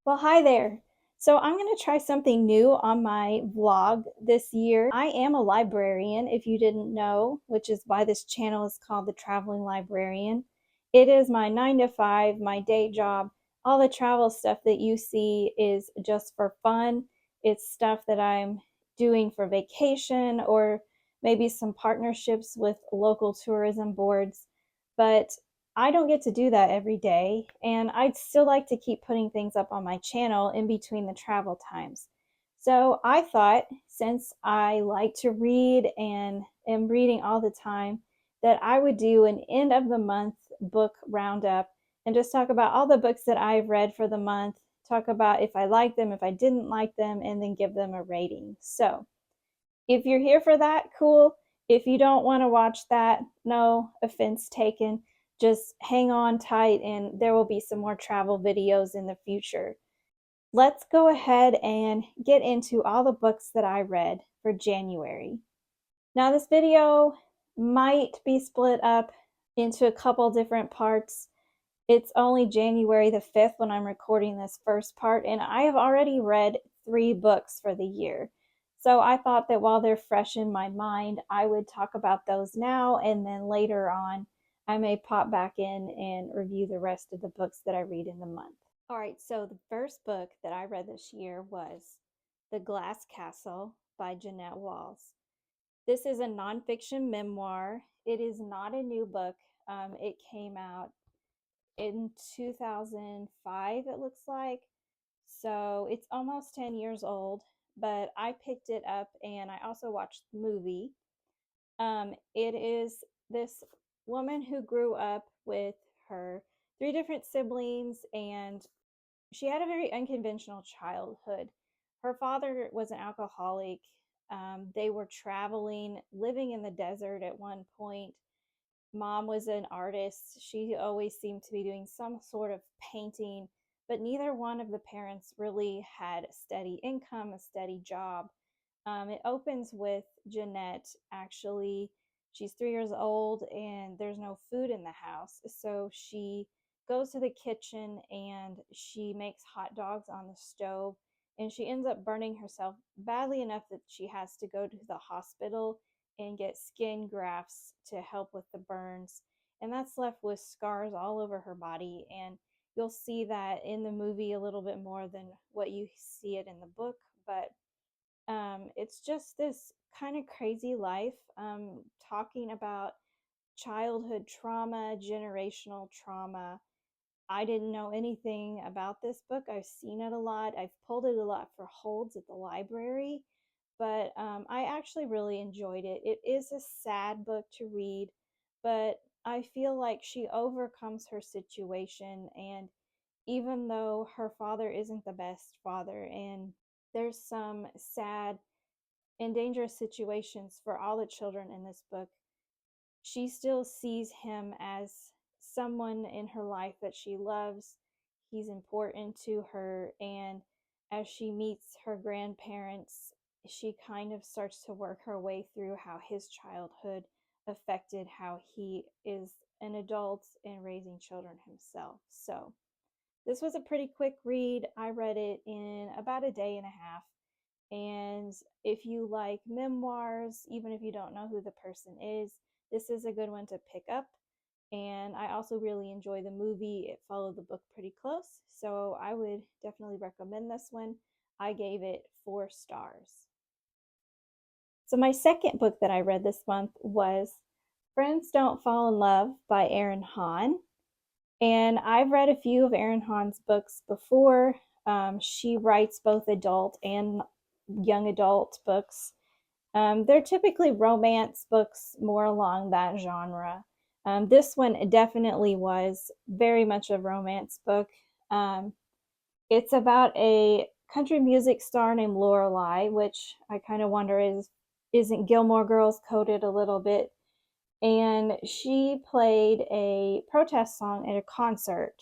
Well, hi there. So I'm going to try something new on my vlog this year. I am a librarian, if you didn't know, which is why this channel is called The Traveling Librarian. It is my 9 to 5, my day job. All the travel stuff that you see is just for fun. It's stuff that I'm doing for vacation or maybe some partnerships with local tourism boards. But I don't get to do that every day, and I'd still like to keep putting things up on my channel in between the travel times. So I thought, since I like to read and am reading all the time, that I would do an end of the month book roundup and just talk about all the books that I've read for the month, talk about if I liked them, if I didn't like them, and then give them a rating. So if you're here for that, cool. If you don't want to watch that, no offense taken. Just hang on tight and there will be some more travel videos in the future. Let's go ahead and get into all the books that I read for January. Now, this video might be split up into a couple different parts. It's only January the 5th when I'm recording this first part, and I have already read 3 books for the year. So I thought that while they're fresh in my mind, I would talk about those now, and then later on, I may pop back in and review the rest of the books that I read in the month. All right, so the first book that I read this year was The Glass Castle by Jeanette Walls. This is a nonfiction memoir. It is not a new book. It came out in 2005, it looks like. So it's almost 10 years old, but I picked it up and I also watched the movie. It is this woman who grew up with her 3 different siblings, and she had a very unconventional childhood. Her father was an alcoholic. They were traveling, living in the desert at one point. Mom was an artist. She always seemed to be doing some sort of painting, but neither one of the parents really had a steady income, a steady job. It opens with Jeanette actually. She's 3 years old and there's no food in the house. So she goes to the kitchen and she makes hot dogs on the stove, and she ends up burning herself badly enough that she has to go to the hospital and get skin grafts to help with the burns. And that's left with scars all over her body. And you'll see that in the movie a little bit more than what you see it in the book. But it's just this kind of crazy life, talking about childhood trauma, generational trauma. I didn't know anything about this book. I've seen it a lot. I've pulled it a lot for holds at the library, but I actually really enjoyed it. It is a sad book to read, but I feel like she overcomes her situation. And even though her father isn't the best father, and there's some sad and dangerous situations for all the children in this book, she still sees him as someone in her life that she loves. He's important to her. And as she meets her grandparents, she kind of starts to work her way through how his childhood affected how he is an adult and raising children himself. So, this was a pretty quick read. I read it in about a day and a half. And if you like memoirs, even if you don't know who the person is, this is a good one to pick up. And I also really enjoy the movie. It followed the book pretty close. So I would definitely recommend this one. I gave it 4 stars. So my second book that I read this month was Friends Don't Fall in Love by Erin Hahn. And I've read a few of Erin Hahn's books before. She writes both adult and young adult books. They're typically romance books, more along that genre. This one definitely was very much a romance book. Um, it's about a country music star named Lorelei, which I kind of wonder isn't Gilmore Girls coded a little bit. And she played a protest song at a concert.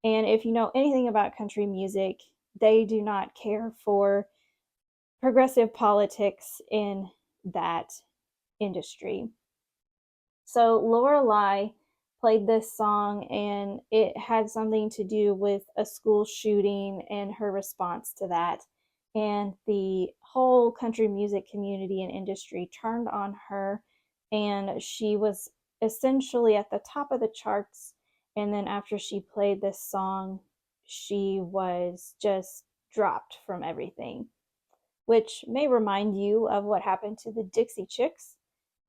And if you know anything about country music, they do not care for progressive politics in that industry. So Lorelei played this song, and it had something to do with a school shooting and her response to that. And the whole country music community and industry turned on her, and she was essentially at the top of the charts. And then after she played this song, she was just dropped from everything, which may remind you of what happened to the Dixie Chicks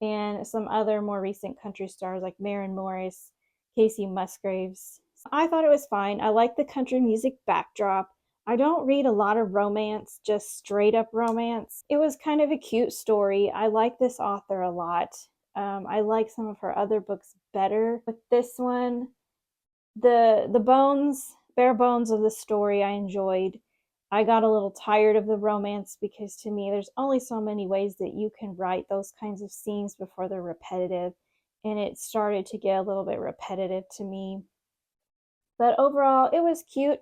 and some other more recent country stars like Maren Morris, Casey Musgraves. I thought it was fine. I like the country music backdrop. I don't read a lot of romance, just straight up romance. It was kind of a cute story. I like this author a lot. I like some of her other books better. With this one, the bare bones of the story I enjoyed. I got a little tired of the romance because to me there's only so many ways that you can write those kinds of scenes before they're repetitive, and it started to get a little bit repetitive to me. But overall, it was cute.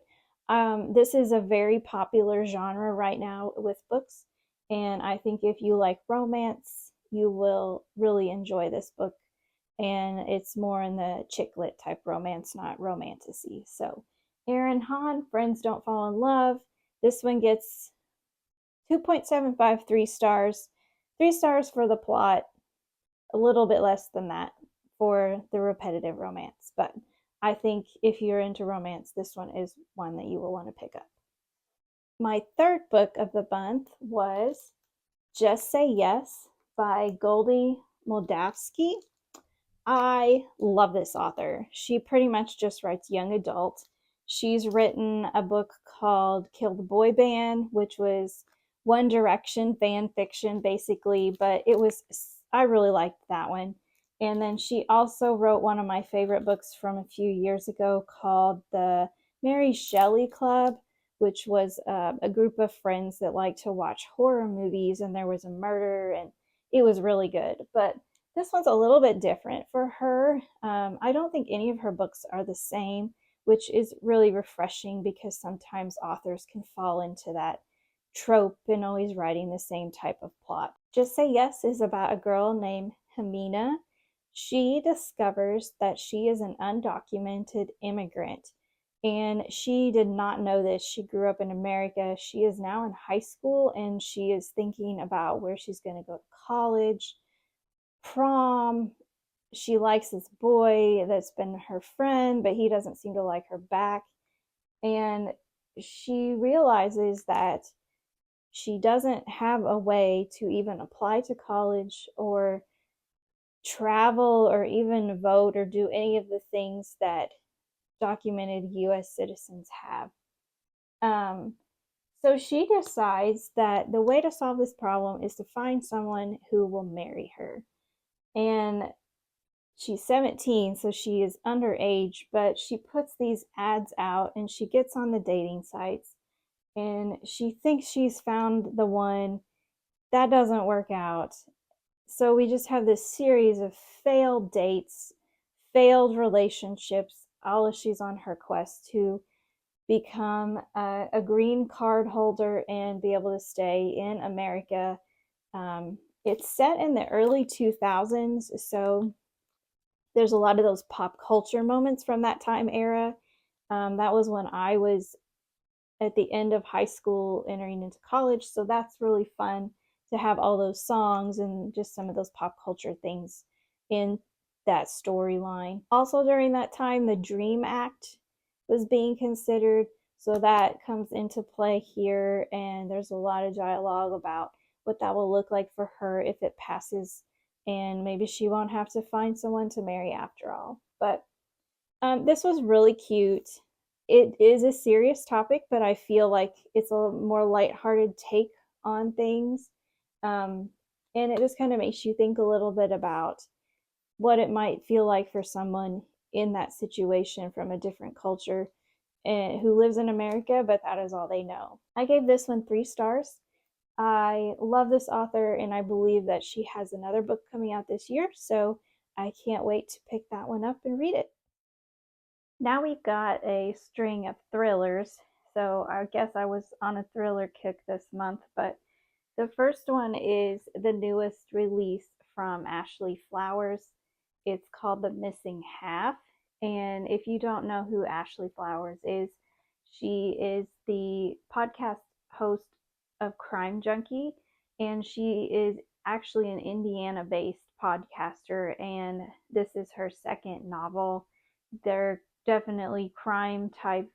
This is a very popular genre right now with books, and I think if you like romance, you will really enjoy this book. And it's more in the chick lit type romance, not romantasy. So, Erin Hahn, Friends Don't Fall in Love. This one gets 2.75 3 stars. 3 stars for the plot, a little bit less than that for the repetitive romance. But I think if you're into romance, this one is one that you will want to pick up. My third book of the month was Just Say Yes by Goldy Moldavsky. I love this author. She pretty much just writes young adult. She's written a book called Kill the Boy Band, which was One Direction fan fiction, basically, but I really liked that one. And then she also wrote one of my favorite books from a few years ago called The Mary Shelley Club, which was a group of friends that like to watch horror movies, and there was a murder, and it was really good. But this one's a little bit different for her. I don't think any of her books are the same, which is really refreshing because sometimes authors can fall into that trope and always writing the same type of plot. Just Say Yes is about a girl named Hamina. She discovers that she is an undocumented immigrant, and she did not know this. She grew up in America. She is now in high school, and she is thinking about where she's going to go to college, prom. She likes this boy that's been her friend, but he doesn't seem to like her back. And she realizes that she doesn't have a way to even apply to college or travel or even vote or do any of the things that documented US citizens have. So she decides that the way to solve this problem is to find someone who will marry her. And she's 17, so she is underage, but she puts these ads out and she gets on the dating sites and she thinks she's found the one. That doesn't work out. So we just have this series of failed dates, failed relationships, all as she's on her quest to become a green card holder and be able to stay in America. It's set in the early 2000s, so there's a lot of those pop culture moments from that time era. That was when I was at the end of high school entering into college, so that's really fun to have all those songs and just some of those pop culture things in that storyline. Also during that time, the Dream Act was being considered, so that comes into play here, and there's a lot of dialogue about what that will look like for her if it passes, and maybe she won't have to find someone to marry after all. But this was really cute. It is a serious topic, but I feel like it's a more lighthearted take on things. And it just kind of makes you think a little bit about what it might feel like for someone in that situation from a different culture and who lives in America, but that is all they know. I gave this one 3 stars. I love this author, and I believe that she has another book coming out this year, so I can't wait to pick that one up and read it. Now we've got a string of thrillers, so I guess I was on a thriller kick this month, but the first one is the newest release from Ashley Flowers. It's called The Missing Half. And if you don't know who Ashley Flowers is, she is the podcast host of Crime Junkie, and she is actually an Indiana-based podcaster, and this is her second novel. They're definitely crime-type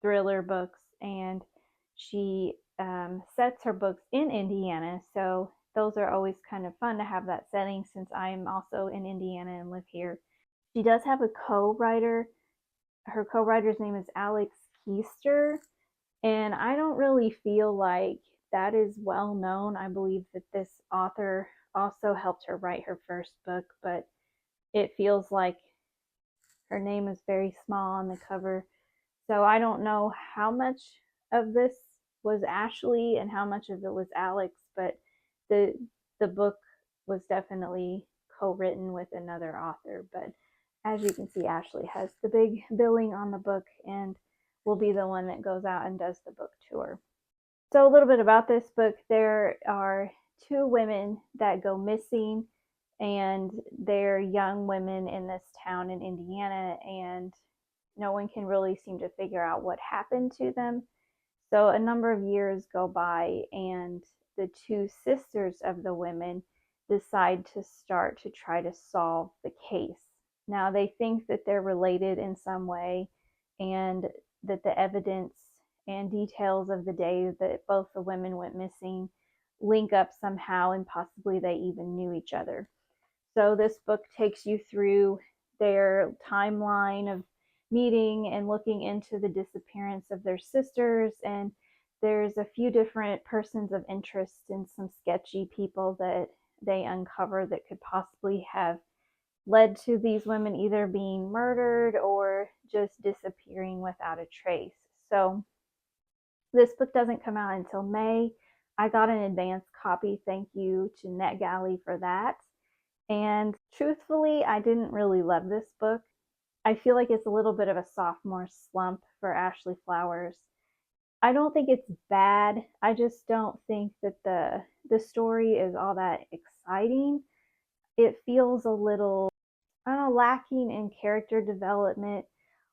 thriller books, and she sets her books in Indiana, so those are always kind of fun to have that setting since I'm also in Indiana and live here. She does have a co-writer. Her co-writer's name is Alex Keister, and I don't really feel like that is well known. I believe that this author also helped her write her first book, but it feels like her name is very small on the cover. So I don't know how much of this was Ashley and how much of it was Alex, but the the book was definitely co-written with another author. But as you can see, Ashley has the big billing on the book and will be the one that goes out and does the book tour. So a little bit about this book. There are two women that go missing, and they're young women in this town in Indiana, and no one can really seem to figure out what happened to them. So a number of years go by, and the two sisters of the women decide to start to try to solve the case. Now, they think that they're related in some way, and that the evidence and details of the day that both the women went missing link up somehow, and possibly they even knew each other. So this book takes you through their timeline of meeting and looking into the disappearance of their sisters, and there's a few different persons of interest and some sketchy people that they uncover that could possibly have led to these women either being murdered or just disappearing without a trace. So this book doesn't come out until May. I got an advance copy. Thank you to NetGalley for that. And truthfully, I didn't really love this book. I feel like it's a little bit of a sophomore slump for Ashley Flowers. I don't think it's bad. I just don't think that the story is all that exciting. It feels a little, I don't know, lacking in character development,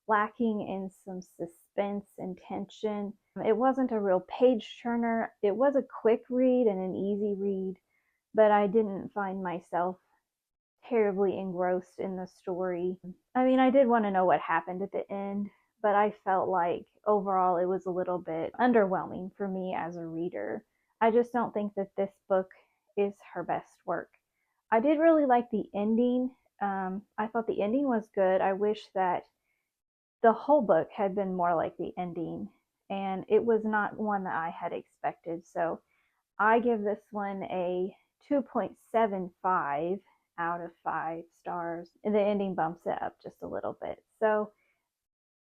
lacking in some suspense and tension. It wasn't a real page turner. It was a quick read and an easy read, but I didn't find myself terribly engrossed in the story. I mean, I did want to know what happened at the end, but I felt like overall it was a little bit underwhelming for me as a reader. I just don't think that this book is her best work. I did really like the ending. I thought the ending was good. I wish that the whole book had been more like the ending, and it was not one that I had expected. So I give this one a 2.75 out of 5 stars. And the ending bumps it up just a little bit. So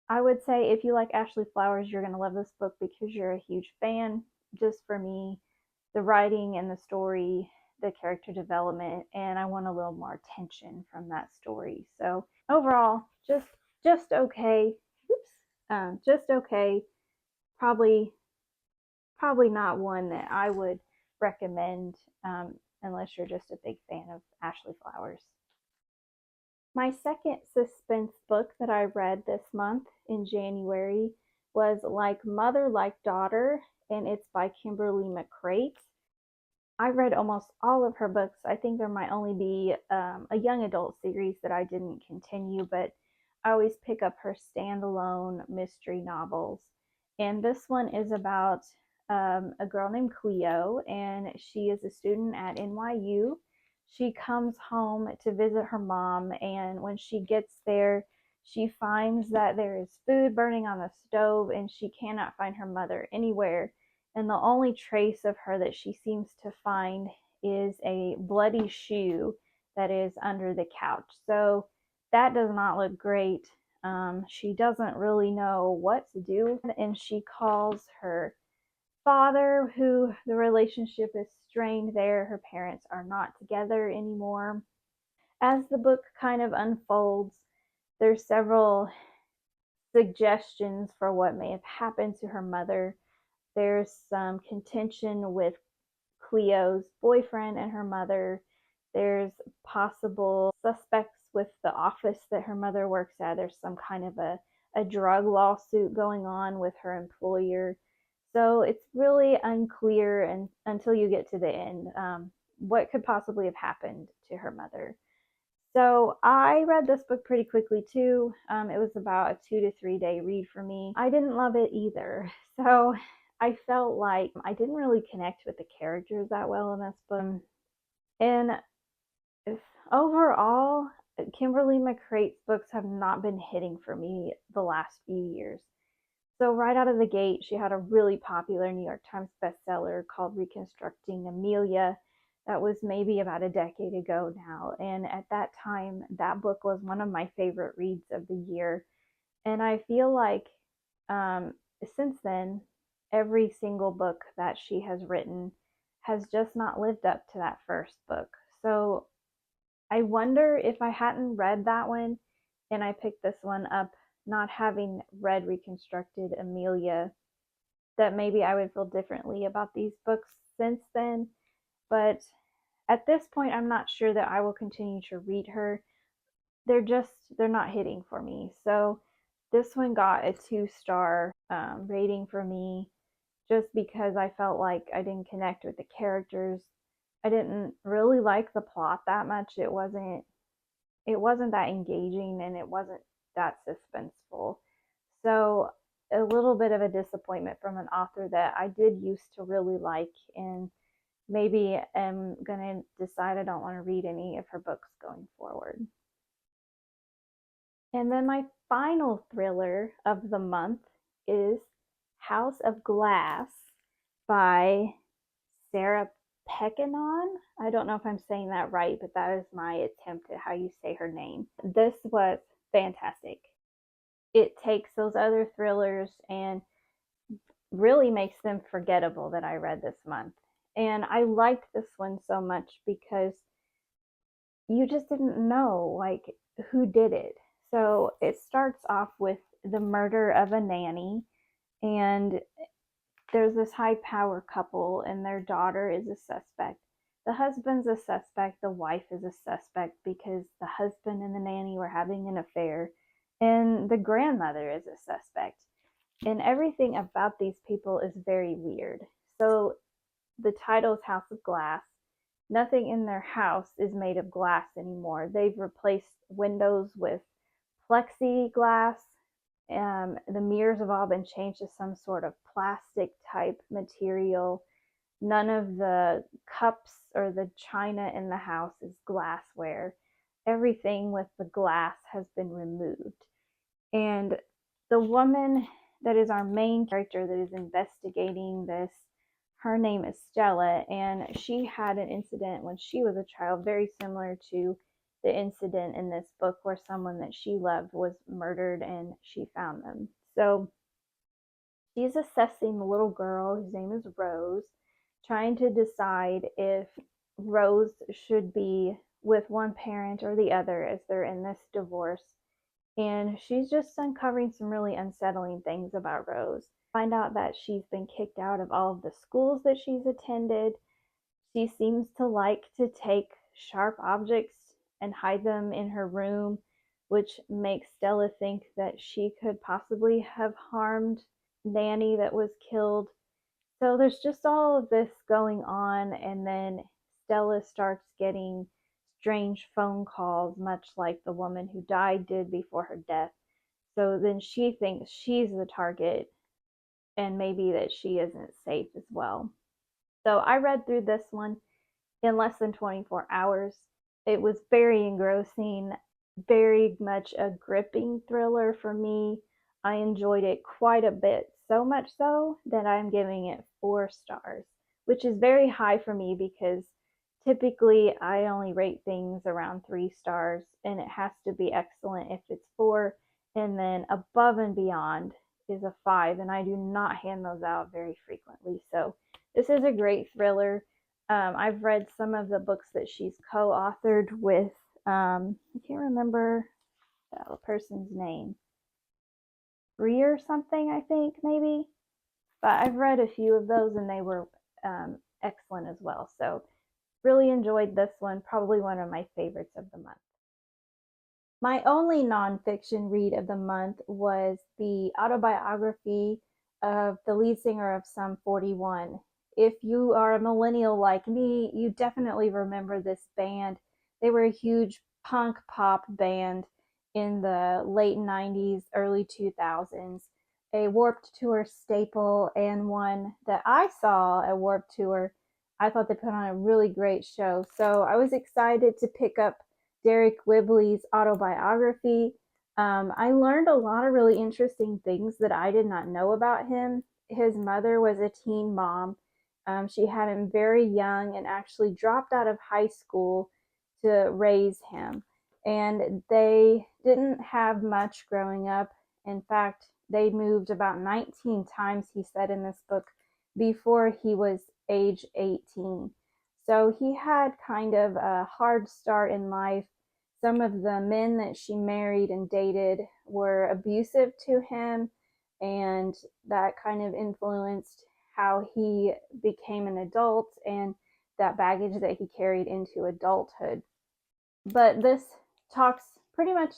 I would say if you like Ashley Flowers, you're going to love this book because you're a huge fan. Just for me, the writing and the story, the character development, and I want a little more tension from that story. So overall, just okay. Just okay. Probably not one that I would recommend unless you're just a big fan of Ashley Flowers. My second suspense book that I read this month in January was Like Mother, Like Daughter, and it's by Kimberly McCreight. I read almost all of her books. I think there might only be a young adult series that I didn't continue, but I always pick up her standalone mystery novels. And this one is about a girl named Cleo, and she is a student at NYU. She comes home to visit her mom, and when she gets there, she finds that there is food burning on the stove, and she cannot find her mother anywhere. And the only trace of her that she seems to find is a bloody shoe that is under the couch. So that does not look great. She doesn't really know what to do, and she calls her father, who the relationship is strained there. Her parents are not together anymore. As the book kind of unfolds, there's several suggestions for what may have happened to her mother. There's some contention with Cleo's boyfriend and her mother. There's possible suspects with the office that her mother works at. There's some kind of a drug lawsuit going on with her employer. So it's really unclear until you get to the end what could possibly have happened to her mother. So I read this book pretty quickly too. It was about a 2 to 3 day read for me. I didn't love it either. So I felt like I didn't really connect with the characters that well in this book. And overall, Kimberly McCreight's books have not been hitting for me the last few years. So right out of the gate, she had a really popular New York Times bestseller called Reconstructing Amelia. That was maybe about a decade ago now. And at that time, that book was one of my favorite reads of the year. And I feel like since then, every single book that she has written has just not lived up to that first book. So I wonder if I hadn't read that one and I picked this one up, not having read Reconstructed Amelia, that maybe I would feel differently about these books since then. But at this point, I'm not sure that I will continue to read her. They're not hitting for me. So this one got a 2-star rating for me just because I felt like I didn't connect with the characters. I didn't really like the plot that much. It wasn't that engaging, and it wasn't that suspenseful. So a little bit of a disappointment from an author that I did used to really like, and maybe am gonna decide I don't want to read any of her books going forward. And then my final thriller of the month is House of Glass by Sarah Pekkanen. I don't know if I'm saying that right, but that is my attempt at how you say her name. This was fantastic. It takes those other thrillers and really makes them forgettable that I read this month. And I liked this one so much because you just didn't know like who did it. So it starts off with the murder of a nanny, and there's this high power couple and their daughter is a suspect. The husband's a suspect, the wife is a suspect because the husband and the nanny were having an affair, and the grandmother is a suspect. And everything about these people is very weird. So the title's House of Glass. Nothing in their house is made of glass anymore. They've replaced windows with plexiglass. The mirrors have all been changed to some sort of plastic type material. None of the cups or the china in the house is glassware. Everything with the glass has been removed. And the woman that is our main character that is investigating this, her name is Stella, and she had an incident when she was a child very similar to the incident in this book where someone that she loved was murdered and she found them. So she's assessing the little girl whose name is Rose, trying to decide if Rose should be with one parent or the other as they're in this divorce. And she's just uncovering some really unsettling things about Rose. Find out that she's been kicked out of all of the schools that she's attended. She seems to like to take sharp objects and hide them in her room, which makes Stella think that she could possibly have harmed Nanny that was killed. So there's just all of this going on, and then Stella starts getting strange phone calls, much like the woman who died did before her death. So then she thinks she's the target, and maybe that she isn't safe as well. So I read through this one in less than 24 hours. It was very engrossing, very much a gripping thriller for me. I enjoyed it quite a bit, so much so that I'm giving it 4 stars, which is very high for me because typically I only rate things around 3 stars, and it has to be excellent if it's 4, and then above and beyond is a 5, and I do not hand those out very frequently. So this is a great thriller. I've read some of the books that she's co-authored with, I can't remember the person's name, Bree or something, I think, maybe. But I've read a few of those, and they were excellent as well. So really enjoyed this one, probably one of my favorites of the month. My only nonfiction read of the month was the autobiography of the lead singer of Sum 41. If you are a millennial like me, you definitely remember this band. They were a huge punk pop band in the late 90s, early 2000s. A Warped Tour staple, and one that I saw at Warped Tour. I thought they put on a really great show. So I was excited to pick up Deryck Whibley's autobiography. I learned a lot of really interesting things that I did not know about him. His mother was a teen mom. She had him very young and actually dropped out of high school to raise him. And they didn't have much growing up. In fact, they moved about 19 times, he said in this book, before he was age 18. So he had kind of a hard start in life. Some of the men that she married and dated were abusive to him, and that kind of influenced how he became an adult and that baggage that he carried into adulthood. But this talks pretty much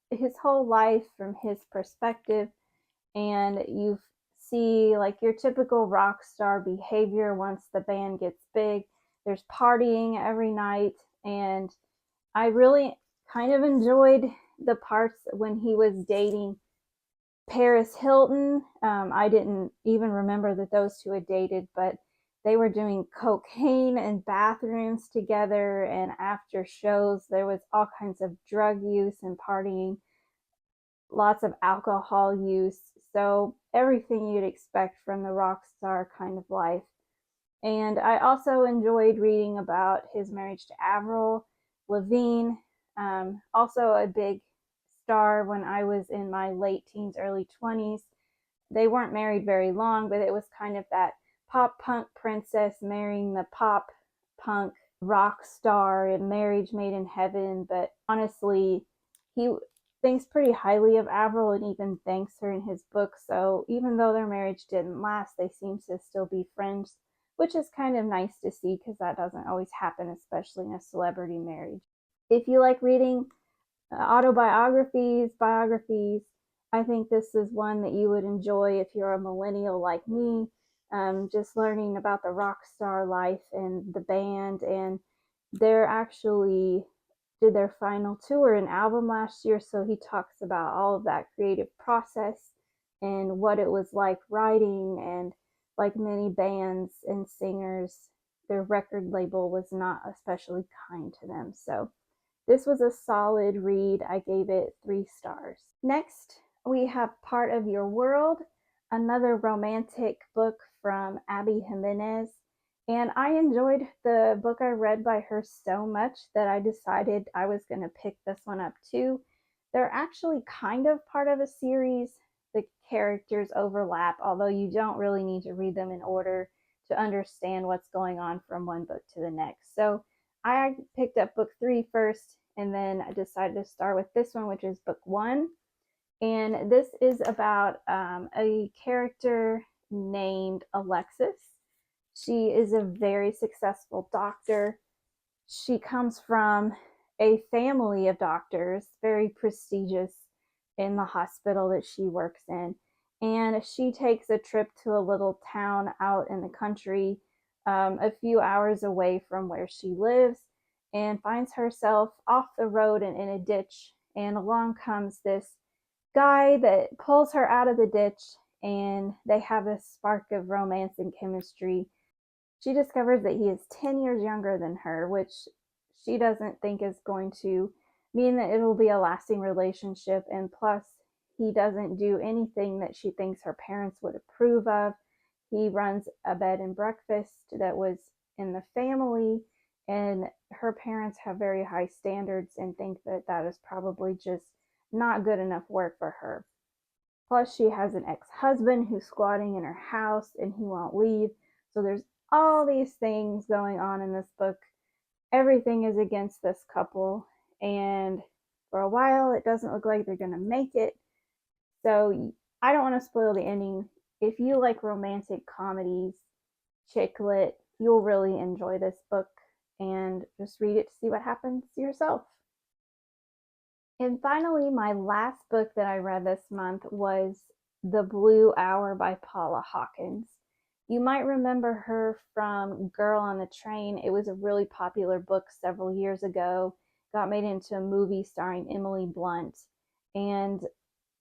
his whole life from his perspective, and you see like your typical rock star behavior once the band gets big. There's partying every night, and I really kind of enjoyed the parts when he was dating Paris Hilton. I didn't even remember that those two had dated, but they were doing cocaine in bathrooms together, and after shows, there was all kinds of drug use and partying, lots of alcohol use. So, everything you'd expect from the rock star kind of life. And I also enjoyed reading about his marriage to Avril Lavigne, also a big star when I was in my late teens, early 20s. They weren't married very long, but it was kind of that pop punk princess marrying the pop punk rock star and marriage made in heaven. But honestly, he thinks pretty highly of Avril and even thanks her in his book. So even though their marriage didn't last, they seem to still be friends, which is kind of nice to see because that doesn't always happen, especially in a celebrity marriage. If you like reading autobiographies, biographies, I think this is one that you would enjoy if you're a millennial like me. Just learning about the rock star life and the band, and they're actually did their final tour and album last year, so he talks about all of that creative process and what it was like writing. And like many bands and singers, their record label was not especially kind to them. So this was a solid read. I gave it 3 stars. Next, we have Part of Your World, another romantic book from Abby Jimenez. And I enjoyed the book I read by her so much that I decided I was going to pick this one up too. They're actually kind of part of a series. The characters overlap, although you don't really need to read them in order to understand what's going on from one book to the next. So I picked up book 3 first, and then I decided to start with this one, which is book 1. And this is about a character named Alexis. She is a very successful doctor. She comes from a family of doctors, very prestigious in the hospital that she works in. And she takes a trip to a little town out in the country, a few hours away from where she lives, and finds herself off the road and in a ditch. And along comes this guy that pulls her out of the ditch, and they have a spark of romance and chemistry. She discovers that he is 10 years younger than her, which she doesn't think is going to mean that it'll be a lasting relationship. And plus, he doesn't do anything that she thinks her parents would approve of. He runs a bed and breakfast that was in the family, and her parents have very high standards and think that that is probably just not good enough work for her. Plus, she has an ex-husband who's squatting in her house and he won't leave. So there's all these things going on in this book. Everything is against this couple, and for a while it doesn't look like they're going to make it. So I don't want to spoil the ending. If you like romantic comedies, chick lit, you'll really enjoy this book, and just read it to see what happens yourself. And finally, my last book that I read this month was The Blue Hour by Paula Hawkins. You might remember her from Girl on the Train. It was a really popular book several years ago, got made into a movie starring Emily Blunt. And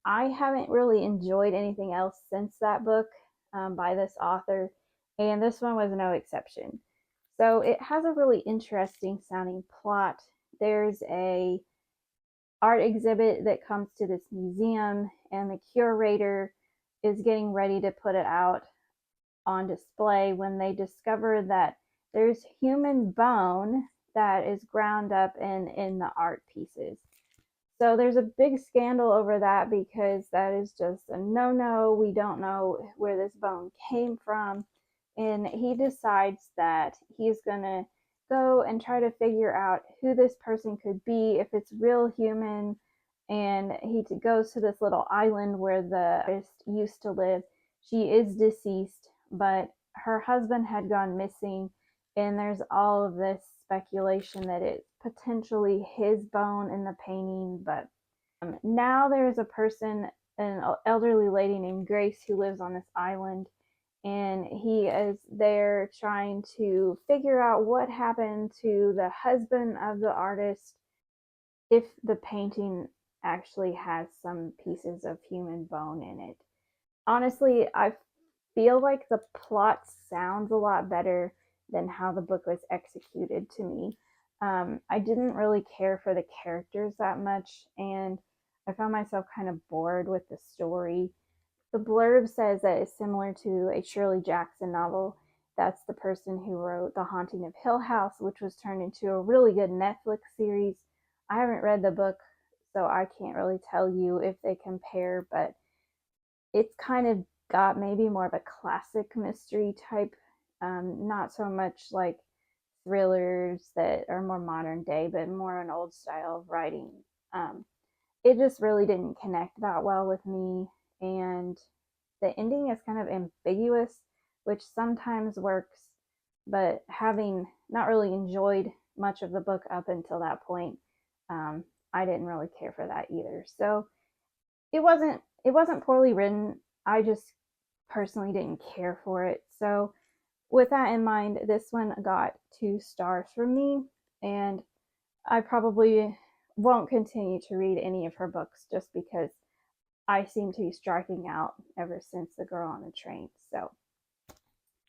I haven't really enjoyed anything else since that book by this author, and this one was no exception. So it has a really interesting sounding plot. There's a art exhibit that comes to this museum, and the curator is getting ready to put it out on display when they discover that there's human bone that is ground up in the art pieces. So there's a big scandal over that because that is just a no-no. We don't know where this bone came from. And he decides that he's going to go and try to figure out who this person could be, if it's real human. And he goes to this little island where the artist used to live. She is deceased, but her husband had gone missing. And there's all of this speculation that it's potentially his bone in the painting. But now there's a person, an elderly lady named Grace, who lives on this island, and he is there trying to figure out what happened to the husband of the artist, if the painting actually has some pieces of human bone in it. Honestly, I feel like the plot sounds a lot better than how the book was executed to me. I didn't really care for the characters that much, and I found myself kind of bored with the story. The blurb says that it's similar to a Shirley Jackson novel. That's the person who wrote The Haunting of Hill House, which was turned into a really good Netflix series. I haven't read the book, so I can't really tell you if they compare, but it's kind of got maybe more of a classic mystery type, not so much like thrillers that are more modern day, but more an old style of writing. It just really didn't connect that well with me, and the ending is kind of ambiguous, which sometimes works, but having not really enjoyed much of the book up until that point, I didn't really care for that either. So it wasn't poorly written. I just personally didn't care for it. So with that in mind, this one got 2 stars from me, and I probably won't continue to read any of her books just because I seem to be striking out ever since The Girl on the Train. So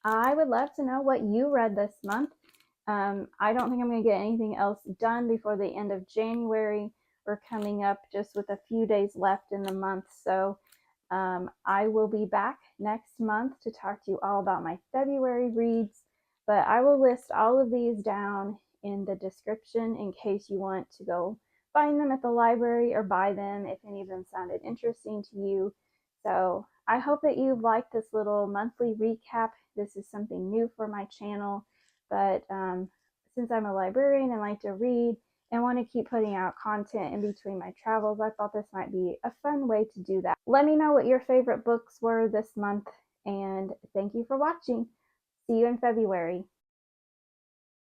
I would love to know what you read this month. I don't think I'm going to get anything else done before the end of January. We're coming up just with a few days left in the month. So I will be back next month to talk to you all about my February reads. But I will list all of these down in the description in case you want to go find them at the library or buy them if any of them sounded interesting to you. So I hope that you liked this little monthly recap. This is something new for my channel, but since I'm a librarian and like to read and want to keep putting out content in between my travels, I thought this might be a fun way to do that. Let me know what your favorite books were this month, and thank you for watching. See you in February.